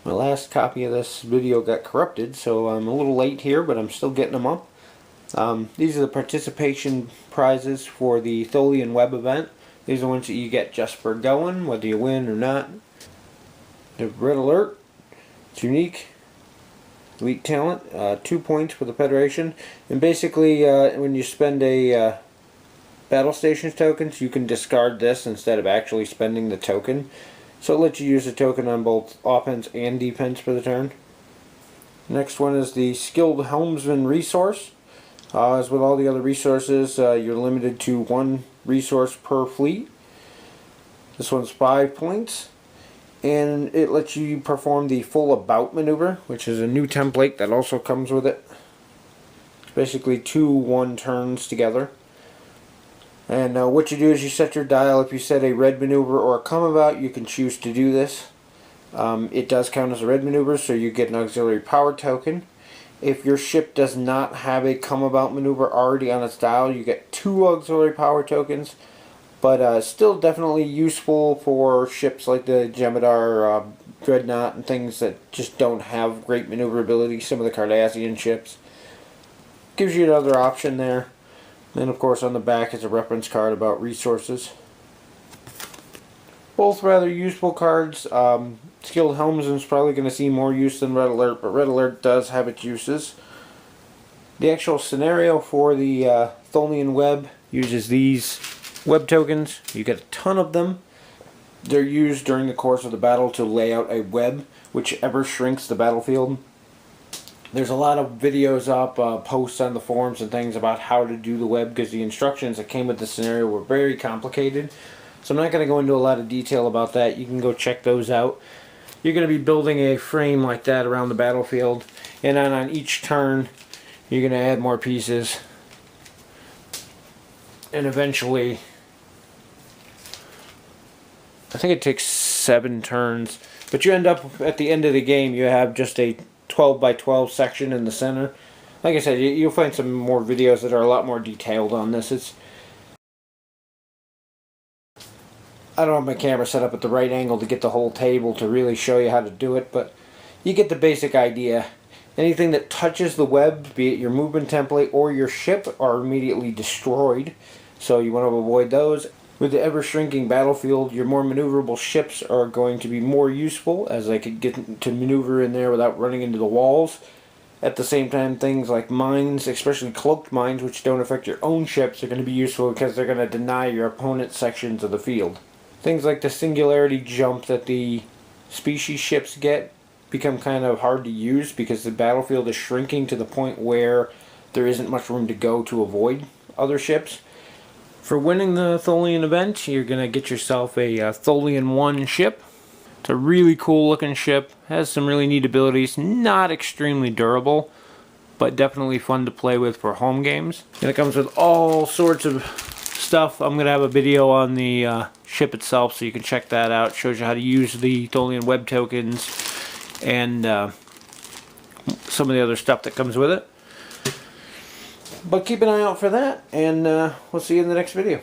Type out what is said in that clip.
My last copy of this video got corrupted, so I'm a little late here, but I'm still getting them up. These are the participation prizes for the Tholian Web event. These are the ones that you get just for going, whether you win or not. The Red Alert, it's unique. Elite Talent, 2 points for the Federation. And basically, when you spend a Battle Stations tokens, you can discard this instead of actually spending the token. So it lets you use the token on both offense and defense for the turn. Next one is the Skilled Helmsman resource. As with all the other resources, you're limited to 1 resource per fleet. This one's 5 points. And it lets you perform the full about maneuver, which is a new template that also comes with it. It's basically 2 1 turns together. And what you do is you set your dial. If you set a red maneuver or a come about, you can choose to do this. It does count as a red maneuver, so you get an auxiliary power token. If your ship does not have a come about maneuver already on its dial, you get 2 auxiliary power tokens. But still definitely useful for ships like the Jemadar, Dreadnought, and things that just don't have great maneuverability. Some of the Cardassian ships. Gives you another option there. Then of course on the back is a reference card about resources. Both rather useful cards. Skilled Helmsman is probably going to see more use than Red Alert, but Red Alert does have its uses. The actual scenario for the Tholian Web uses these web tokens. You get a ton of them. They're used during the course of the battle to lay out a web, which ever shrinks the battlefield. There's a lot of videos up, posts on the forums and things about how to do the web, because the instructions that came with the scenario were very complicated. So I'm not going to go into a lot of detail about that. You can go check those out. You're going to be building a frame like that around the battlefield, and then on each turn you're going to add more pieces, and eventually I think it takes 7 turns, but you end up at the end of the game you have just a 12 by 12 section in the center. Like I said, you'll find some more videos that are a lot more detailed on this. I don't have my camera set up at the right angle to get the whole table to really show you how to do it, but you get the basic idea. Anything that touches the web, be it your movement template or your ship, are immediately destroyed. So you want to avoid those. With the ever-shrinking battlefield, your more maneuverable ships are going to be more useful, as they could get to maneuver in there without running into the walls. At the same time, things like mines, especially cloaked mines, which don't affect your own ships, are going to be useful because they're going to deny your opponent's sections of the field. Things like the singularity jump that the species ships get become kind of hard to use because the battlefield is shrinking to the point where there isn't much room to go to avoid other ships. For winning the Tholian event, you're going to get yourself a Tholian 1 ship. It's a really cool looking ship, has some really neat abilities, not extremely durable, but definitely fun to play with for home games. And it comes with all sorts of stuff. I'm going to have a video on the ship itself, so you can check that out. It shows you how to use the Tholian web tokens and some of the other stuff that comes with it. But keep an eye out for that, and we'll see you in the next video.